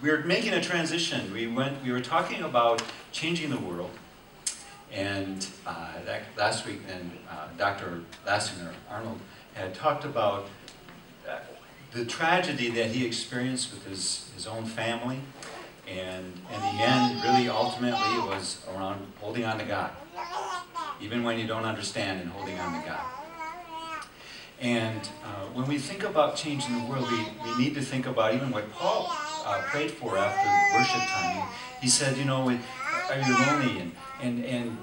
we're making a transition. We were talking about changing the world, and last week then Dr. Lassinger, Arnold, had talked about the tragedy that he experienced with his own family, and in the end, really ultimately, it was around holding on to God, even when you don't understand, and holding on to God. And when we think about changing the world, we need to think about even what Paul prayed for after worship time. He said, you know, are you lonely? And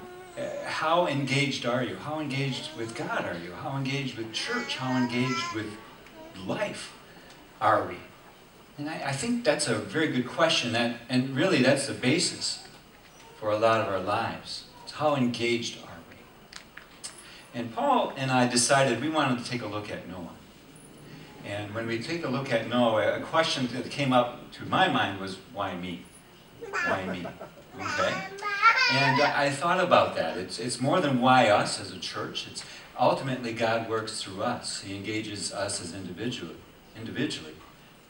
how engaged are you? How engaged with God are you? How engaged with church? How engaged with life are we? And I think that's a very good question, and really that's the basis for a lot of our lives. It's how engaged are we? And Paul and I decided we wanted to take a look at Noah. And when we take a look at Noah, a question that came up to my mind was, why me? Why me? Okay? And I thought about that. It's more than why us as a church. It's ultimately God works through us. He engages us as individually.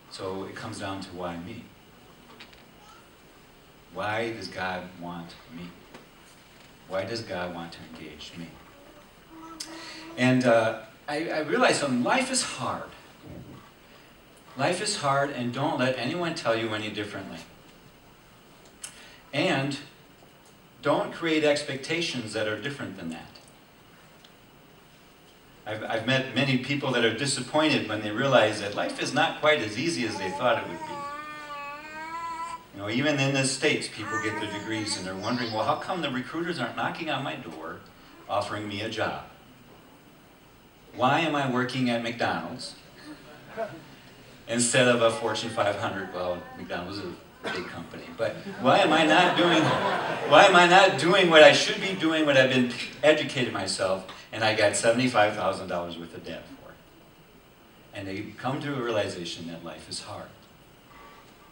So it comes down to why me? Why does God want me? Why does God want to engage me? And I realized something. Life is hard. Life is hard, and don't let anyone tell you any differently. And don't create expectations that are different than that. I've met many people that are disappointed when they realize that life is not quite as easy as they thought it would be. You know, even in the States, people get their degrees and they're wondering, well, how come the recruiters aren't knocking on my door offering me a job? Why am I working at McDonald's instead of a Fortune 500? Well, McDonald's is a big company, but why am I not doing what I should be doing, what I've been educated myself, and I got $75,000 worth of debt for it? And they come to a realization that life is hard.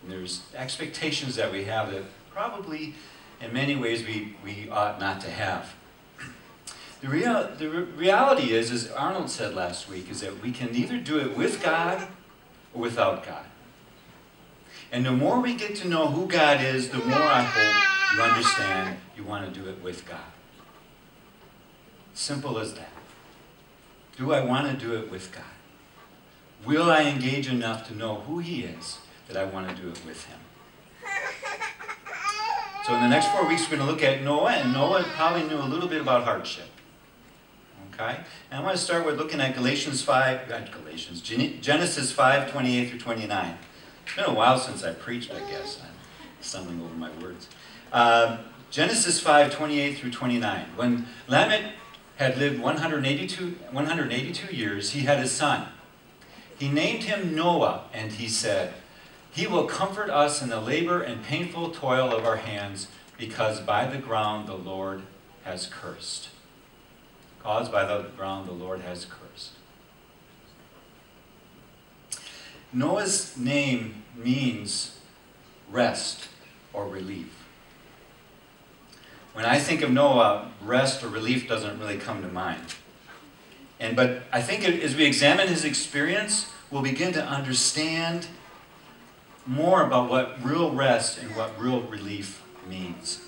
And there's expectations that we have that probably, in many ways, we ought not to have. The reality is, as Arnold said last week, is that we can either do it with God or without God. And the more we get to know who God is, the more I hope you understand you want to do it with God. Simple as that. Do I want to do it with God? Will I engage enough to know who He is that I want to do it with Him? So in the next 4 weeks we're going to look at Noah, and Noah probably knew a little bit about hardship. Okay? And I want to start with looking at Genesis 5, 28 through 29. It's been a while since I preached, I guess. I'm stumbling over my words. Genesis 5, 28 through 29. When Lamech had lived 182 years, he had a son. He named him Noah, and he said, "He will comfort us in the labor and painful toil of our hands, because by the ground the Lord has cursed." Caused by the ground the Lord has cursed. Noah's name means rest or relief. When I think of Noah, rest or relief doesn't really come to mind. But I think as we examine his experience, we'll begin to understand more about what real rest and what real relief means.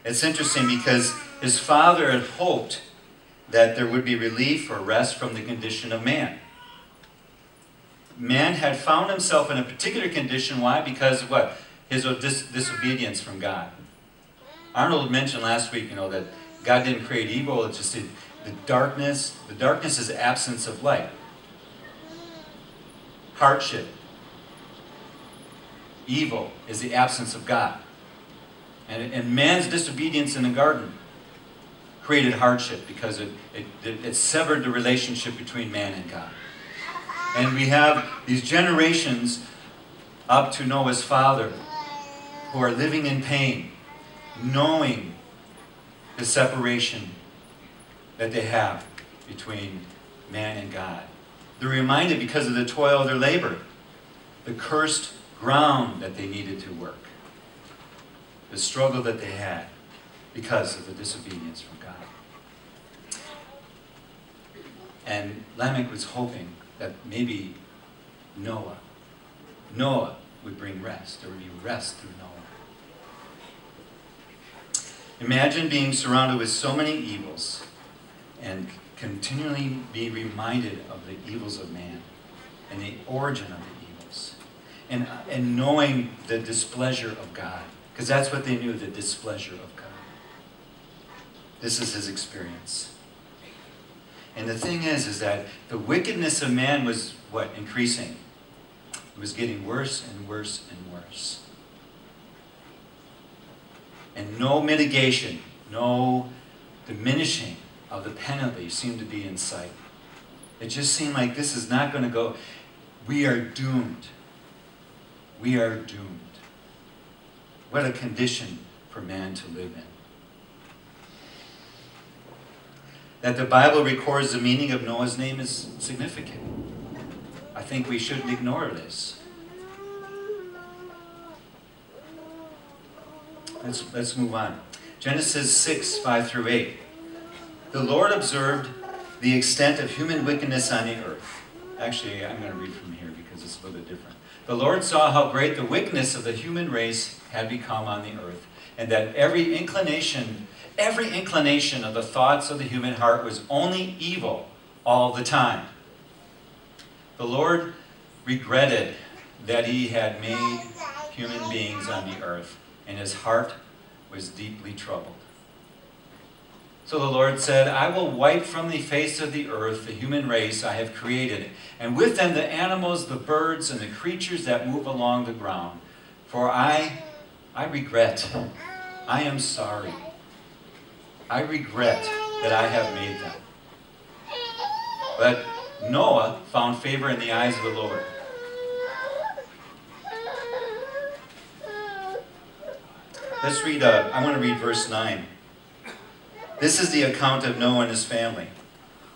It's interesting because his father had hoped that there would be relief or rest from the condition of man. Man had found himself in a particular condition. Why? Because of what? His disobedience from God. Arnold mentioned last week, that God didn't create evil. It's just the darkness. The darkness is the absence of light. Hardship. Evil is the absence of God. And man's disobedience in the garden created hardship because it severed the relationship between man and God. And we have these generations up to Noah's father who are living in pain, knowing the separation that they have between man and God. They're reminded because of the toil of their labor, the cursed ground that they needed to work, the struggle that they had because of the disobedience from God. And Lamech was hoping that maybe Noah Noah would bring rest. There would be rest through Noah. Imagine being surrounded with so many evils and continually be reminded of the evils of man and the origin of the evils. And knowing the displeasure of God. Because that's what they knew, the displeasure of God. This is his experience. And the thing is that the wickedness of man was what? Increasing. It was getting worse and worse and worse. And no mitigation, no diminishing of the penalty seemed to be in sight. It just seemed like this is not going to go. We are doomed. We are doomed. What a condition for man to live in. That the Bible records the meaning of Noah's name is significant. I think we shouldn't ignore this. Let's move on. Genesis 6, 5 through 8. The Lord observed the extent of human wickedness on the earth. Actually, I'm going to read from here because it's a little bit different. The Lord saw how great the wickedness of the human race had become on the earth, and that every inclination of the thoughts of the human heart was only evil all the time. The Lord regretted that he had made human beings on the earth, and his heart was deeply troubled. So the Lord said, I will wipe from the face of the earth the human race I have created, and with them the animals, the birds, and the creatures that move along the ground. For I regret, I am sorry. I regret that I have made them. But Noah found favor in the eyes of the Lord. Let's read, I want to read verse 9. This is the account of Noah and his family.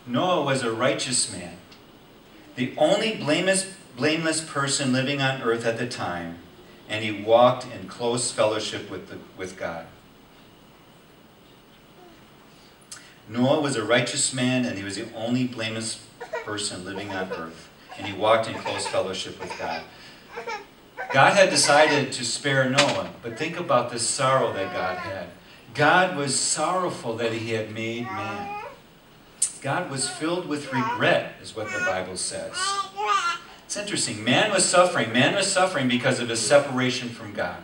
Noah was a righteous man, the only blameless person living on earth at the time, and he walked in close fellowship with God. Noah was a righteous man, and he was the only blameless person living on earth, and he walked in close fellowship with God. God had decided to spare Noah, but think about the sorrow that God had. God was sorrowful that he had made man. God was filled with regret, is what the Bible says. It's interesting. Man was suffering. Man was suffering because of his separation from God.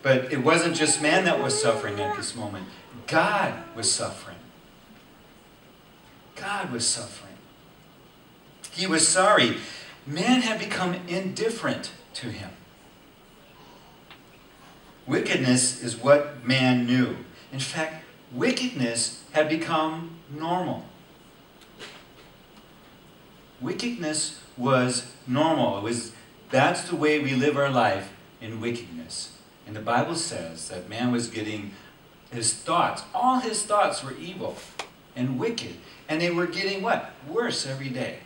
But it wasn't just man that was suffering at this moment. God was suffering. God was suffering. He was sorry. Man had become indifferent to him. Wickedness is what man knew. In fact, wickedness had become normal. Wickedness was normal. That's the way we live our life, in wickedness. And the Bible says that man was getting his thoughts, all his thoughts were evil and wicked. And they were getting what? Worse every day.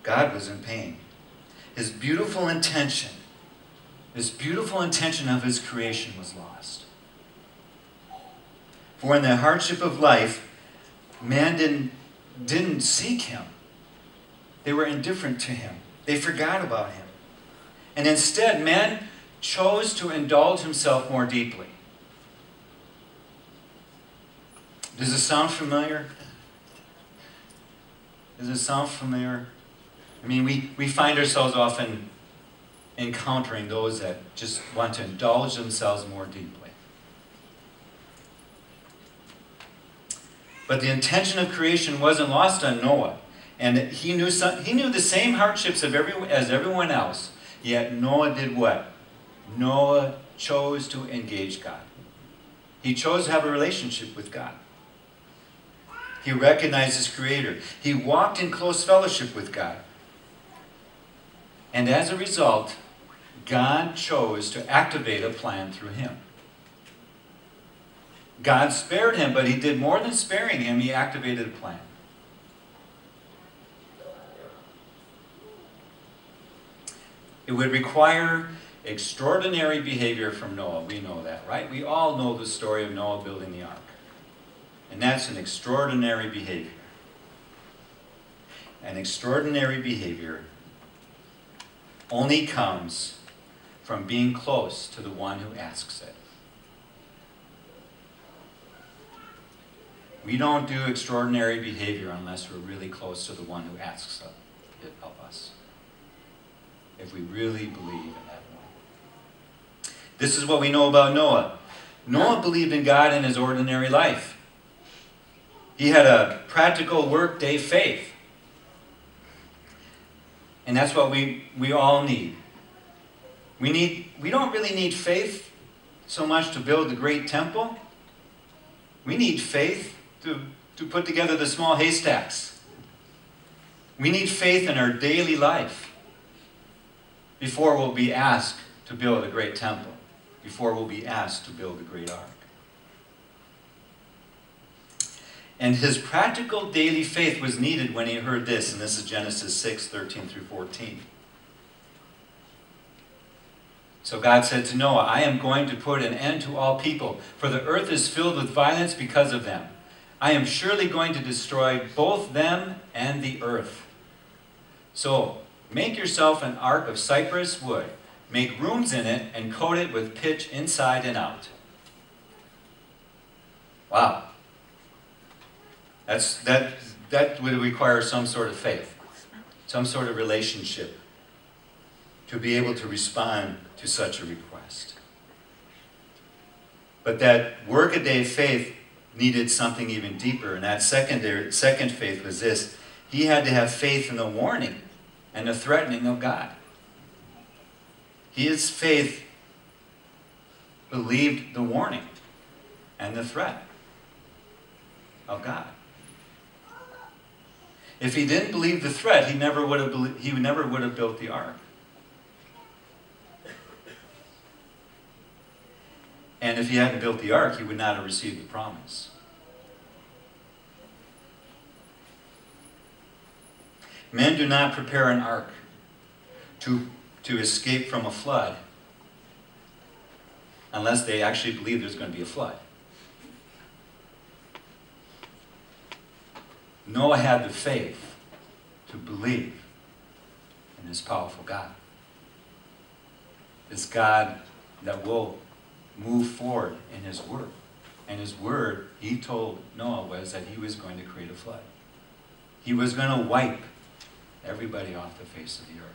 God was in pain. His beautiful intention of his creation was lost. For in the hardship of life, man didn't seek him. They were indifferent to him. They forgot about him. And instead, man chose to indulge himself more deeply. Does it sound familiar? Does it sound familiar? I mean, we find ourselves often encountering those that just want to indulge themselves more deeply. But the intention of creation wasn't lost on Noah. And he knew the same hardships as everyone else. Yet Noah did what? Noah chose to engage God. He chose to have a relationship with God. He recognized his Creator. He walked in close fellowship with God. And as a result, God chose to activate a plan through him. God spared him, but he did more than sparing him. He activated a plan. It would require extraordinary behavior from Noah. We know that, right? We all know the story of Noah building the ark. And that's an extraordinary behavior. and extraordinary behavior only comes from being close to the one who asks it. We don't do extraordinary behavior unless we're really close to the one who asks it of us. If we really believe in that one. This is what we know about Noah. Noah believed in God in his ordinary life. He had a practical workday faith. And that's what we all need. We don't really need faith so much to build the great temple. We need faith to put together the small haystacks. We need faith in our daily life before we'll be asked to build a great temple, before we'll be asked to build a great ark. And his practical daily faith was needed when he heard this, and this is Genesis 6, 13 through 14. So God said to Noah, I am going to put an end to all people, for the earth is filled with violence because of them. I am surely going to destroy both them and the earth. So make yourself an ark of cypress wood. Make rooms in it and coat it with pitch inside and out. Wow. That would require some sort of faith, some sort of relationship to be able to respond to such a request. But that workaday faith needed something even deeper, and that second faith was this. He had to have faith in the warning and the threatening of God. His faith believed the warning and the threat of God. If he didn't believe the threat, he never would have built the ark. And if he hadn't built the ark, he would not have received the promise. Men do not prepare an ark to escape from a flood unless they actually believe there's going to be a flood. Noah had the faith to believe in this powerful God. This God that will move forward in his word. And his word, he told Noah, was that he was going to create a flood. He was going to wipe everybody off the face of the earth.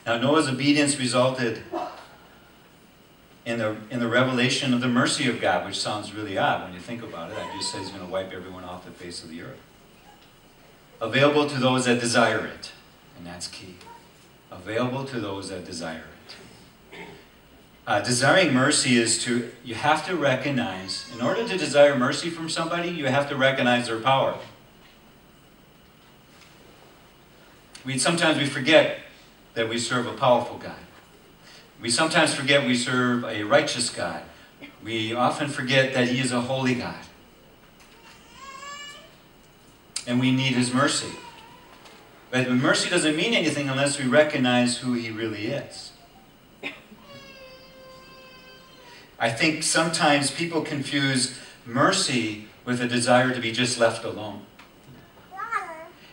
Now Noah's obedience resulted in the revelation of the mercy of God, which sounds really odd when you think about it. I just said he's going to wipe everyone off the face of the earth. Available to those that desire it. And that's key. Available to those that desire it. Desiring mercy is you have to recognize, in order to desire mercy from somebody, you have to recognize their power. Sometimes we forget that we serve a powerful God. We sometimes forget we serve a righteous God. We often forget that he is a holy God. And we need his mercy. But mercy doesn't mean anything unless we recognize who he really is. I think sometimes people confuse mercy with a desire to be just left alone.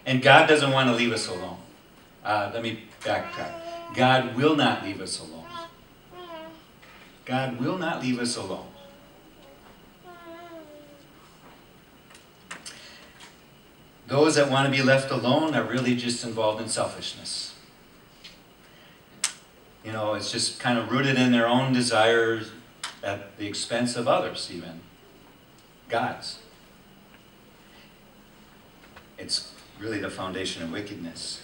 And God doesn't want to leave us alone. Let me backtrack. God will not leave us alone. God will not leave us alone. Those that want to be left alone are really just involved in selfishness. You know, it's just kind of rooted in their own desires at the expense of others, even God's. It's really the foundation of wickedness.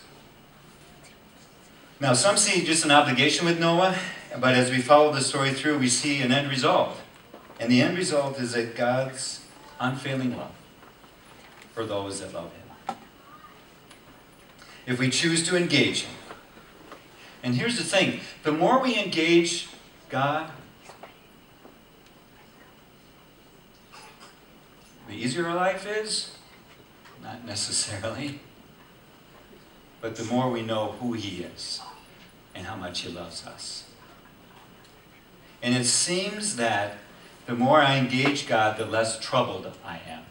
Now, some see just an obligation with Noah, but as we follow the story through, we see an end result. And the end result is that God's unfailing love for those that love him. If we choose to engage him. And here's the thing, the more we engage God, the easier our life is? Not necessarily. But the more we know who he is and how much he loves us. And it seems that the more I engage God, the less troubled I am.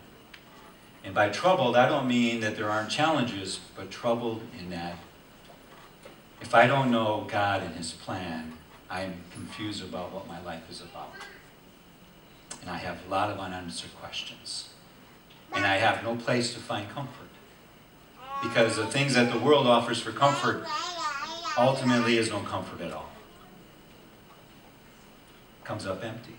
And by troubled, I don't mean that there aren't challenges, but troubled in that if I don't know God and His plan, I'm confused about what my life is about. And I have a lot of unanswered questions. And I have no place to find comfort. Because the things that the world offers for comfort ultimately is no comfort at all. Comes up empty.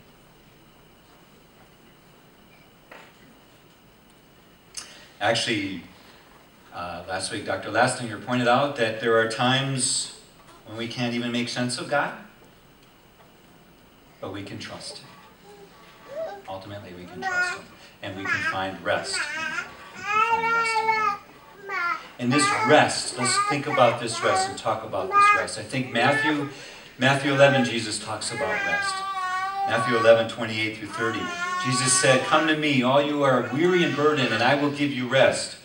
Actually, last week Dr. Lastinger pointed out that there are times when we can't even make sense of God, but we can trust Him. Ultimately, we can trust Him, and we can find rest in Him. We can find rest in Him. And this rest, let's think about this rest and talk about this rest. I think Matthew 11, Jesus talks about rest. Matthew 11, 28 through 30. Jesus said, "Come to me, all you are weary and burdened, and I will give you rest.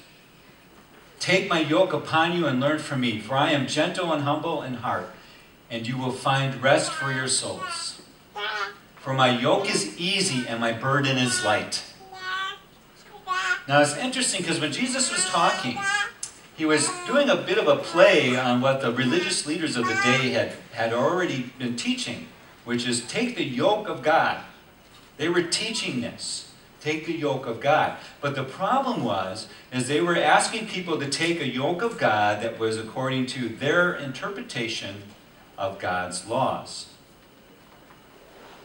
Take my yoke upon you and learn from me, for I am gentle and humble in heart, and you will find rest for your souls. For my yoke is easy and my burden is light." Now it's interesting because when Jesus was talking, He was doing a bit of a play on what the religious leaders of the day had already been teaching, which is take the yoke of God. They were teaching this. Take the yoke of God. But the problem is they were asking people to take a yoke of God that was according to their interpretation of God's laws.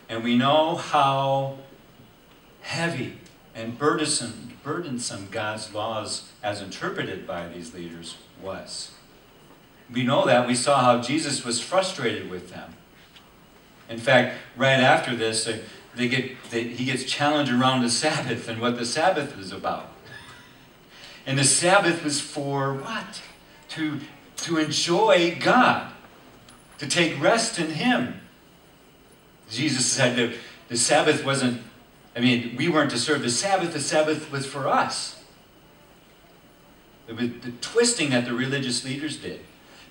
And we know how heavy and burdensome God's laws as interpreted by these leaders was. We know that. We saw how Jesus was frustrated with them. In fact, right after this, he gets challenged around the Sabbath and what the Sabbath is about. And the Sabbath was for what? To enjoy God, to take rest in Him. Jesus said that the Sabbath wasn't, we weren't to serve the Sabbath was for us. It was the twisting that the religious leaders did.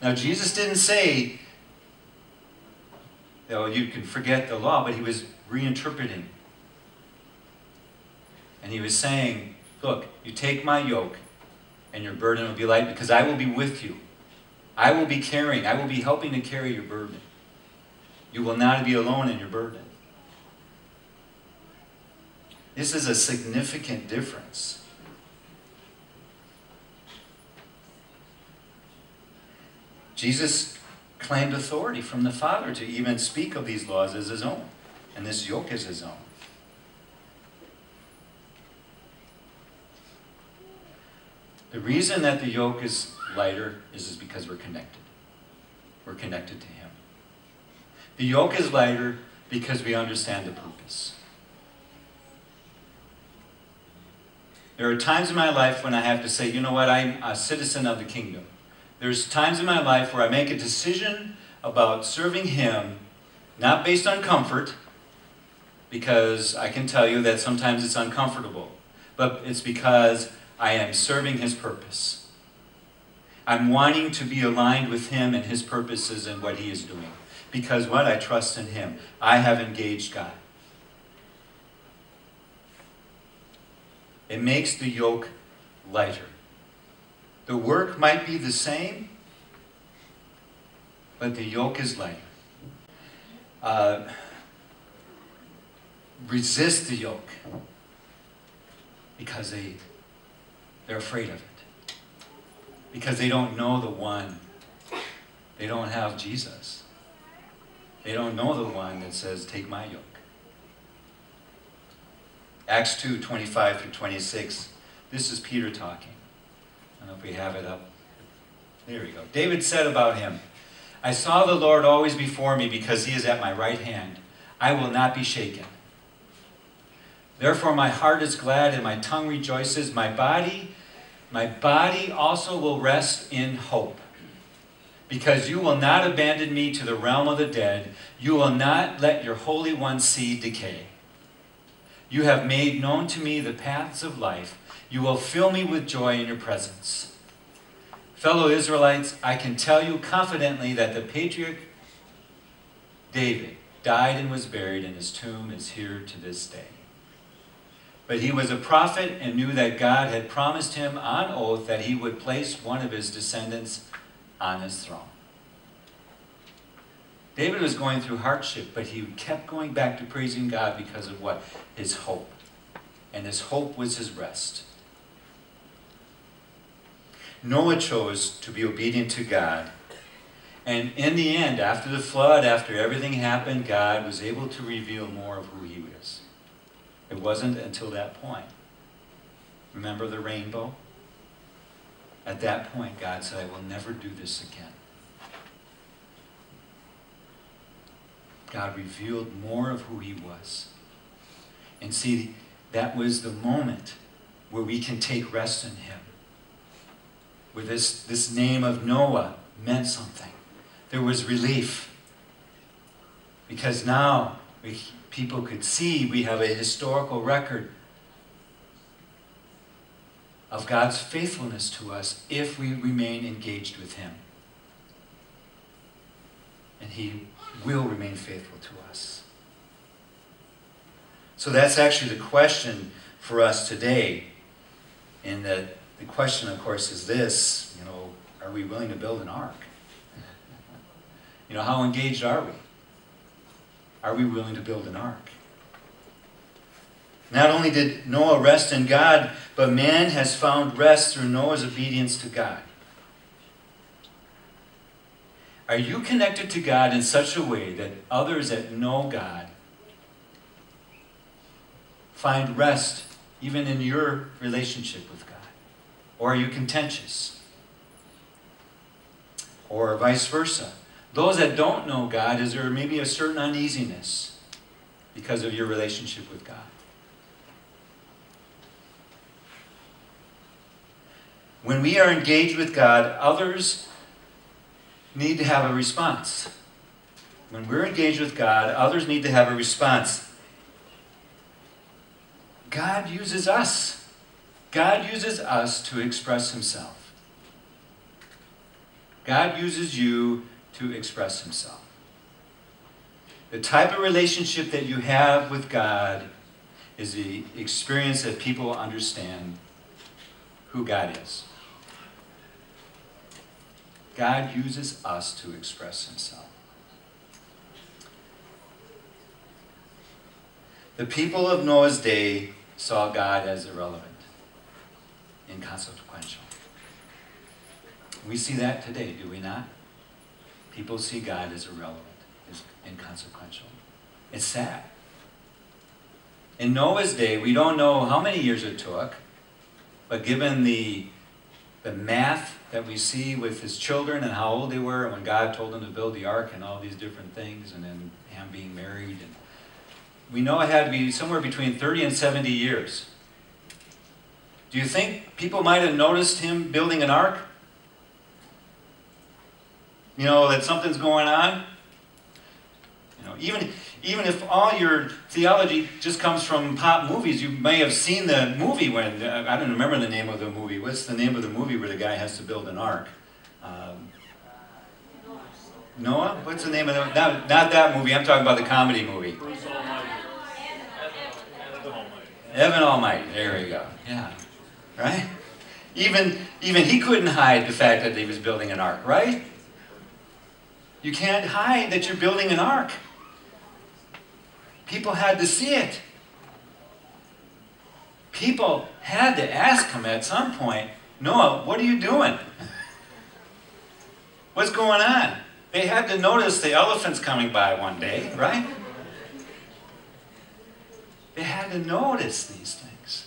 Now, Jesus didn't say, you can forget the law, but He was reinterpreting. And He was saying, look, you take my yoke and your burden will be light because I will be with you. I will be helping to carry your burden. You will not be alone in your burden. This is a significant difference. Jesus claimed authority from the Father to even speak of these laws as His own. And this yoke is His own. The reason that the yoke is lighter is because we're connected. We're connected to Him. The yoke is lighter because we understand the purpose. There are times in my life when I have to say, you know what, I'm a citizen of the kingdom. There's times in my life where I make a decision about serving Him, not based on comfort, because I can tell you that sometimes it's uncomfortable, but it's because I am serving His purpose. I'm wanting to be aligned with Him and His purposes and what He is doing. Because what? I trust in Him. I have engaged God. It makes the yoke lighter. The work might be the same, but the yoke is lighter. Resist the yoke because they're afraid of it. Because they don't know the one. They don't have Jesus. They don't know the one that says, take my yoke. Acts 2, 25 through 26. This is Peter talking. I don't know if we have it up. There we go. David said about him, I saw the Lord always before me because He is at my right hand. I will not be shaken. Therefore my heart is glad and my tongue rejoices. My body also will rest in hope. Because you will not abandon me to the realm of the dead. You will not let your Holy One see decay. You have made known to me the paths of life. You will fill me with joy in your presence. Fellow Israelites, I can tell you confidently that the patriarch David died and was buried, and his tomb is here to this day. But he was a prophet and knew that God had promised him on oath that he would place one of his descendants on his throne. David was going through hardship, but he kept going back to praising God because of what? His hope. And his hope was his rest. Noah chose to be obedient to God. And in the end, after the flood, after everything happened, God was able to reveal more of who he is. It wasn't until that point. Remember the rainbow? At that point, God said, I will never do this again. God revealed more of who he was. And see, that was the moment where we can take rest in him. Where this name of Noah meant something. There was relief. Because now people could see we have a historical record of God's faithfulness to us if we remain engaged with him. And he will remain faithful to us. So that's actually the question for us today. And the question, of course, is this, are we willing to build an ark? How engaged are we? Are we willing to build an ark? Not only did Noah rest in God, but man has found rest through Noah's obedience to God. Are you connected to God in such a way that others that know God find rest even in your relationship with God? Or are you contentious? Or vice versa? Those that don't know God, is there maybe a certain uneasiness because of your relationship with God? When we are engaged with God, others need to have a response. When we're engaged with God, others need to have a response. God uses us. God uses us to express himself. God uses you to express himself. The type of relationship that you have with God is the experience that people understand who God is. God uses us to express himself. The people of Noah's day saw God as irrelevant, inconsequential. We see that today, do we not? People see God as irrelevant, as inconsequential. It's sad. In Noah's day, we don't know how many years it took, but given the math that we see with his children and how old they were, and when God told them to build the ark and all these different things, and then Ham being married, and we know it had to be somewhere between 30 and 70 years. Do you think people might have noticed him building an ark? That something's going on? Even if all your theology just comes from pop movies, you may have seen the movie when, I don't remember the name of the movie. What's the name of the movie where the guy has to build an ark? Noah? What's the name of that? Not that movie, I'm talking about the comedy movie. Evan Almighty, there we go. Yeah, right? Even he couldn't hide the fact that he was building an ark, right? You can't hide that you're building an ark. People had to see it. People had to ask him at some point, Noah, what are you doing? What's going on? They had to notice the elephants coming by one day, right? They had to notice these things.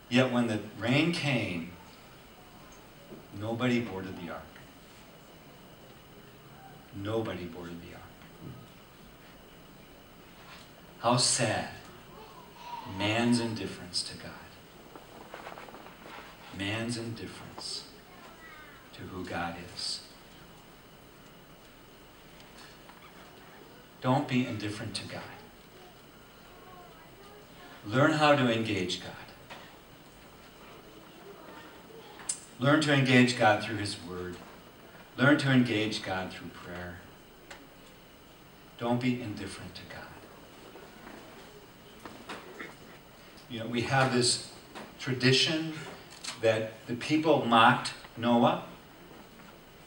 Yet when the rain came, nobody boarded the ark. Nobody boarded the ark. How sad. Man's indifference to God. Man's indifference to who God is. Don't be indifferent to God. Learn how to engage God. Learn to engage God through his word. Learn to engage God through prayer. Don't be indifferent to God. you know, we have this tradition that the people mocked Noah,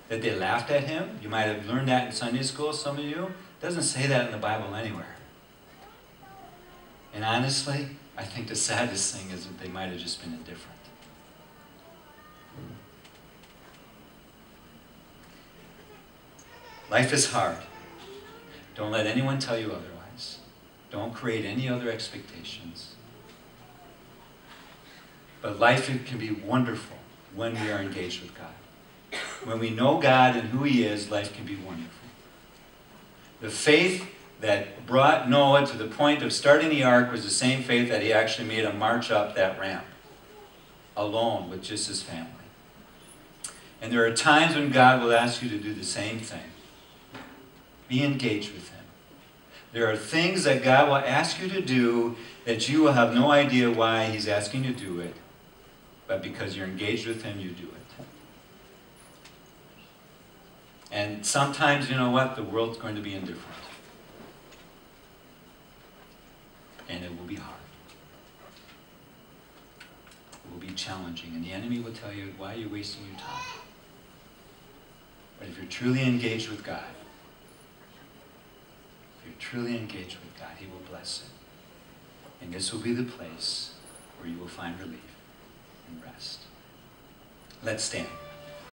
that they laughed at him. You might have learned that in Sunday school, some of you. It doesn't say that in the Bible anywhere. And honestly, I think the saddest thing is that they might have just been indifferent. Life is hard. Don't let anyone tell you otherwise. Don't create any other expectations. But life can be wonderful when we are engaged with God. When we know God and who He is, life can be wonderful. The faith that brought Noah to the point of starting the ark was the same faith that he actually made him march up that ramp alone with just his family. And there are times when God will ask you to do the same thing. Be engaged with Him. There are things that God will ask you to do that you will have no idea why He's asking you to do it, but because you're engaged with Him, you do it. And sometimes, you know what, the world's going to be indifferent. And it will be hard. It will be challenging. And the enemy will tell you, why are you wasting your time? But if you're truly engaged with God, if you're truly engaged with God, He will bless it. And this will be the place where you will find relief and rest. Let's stand.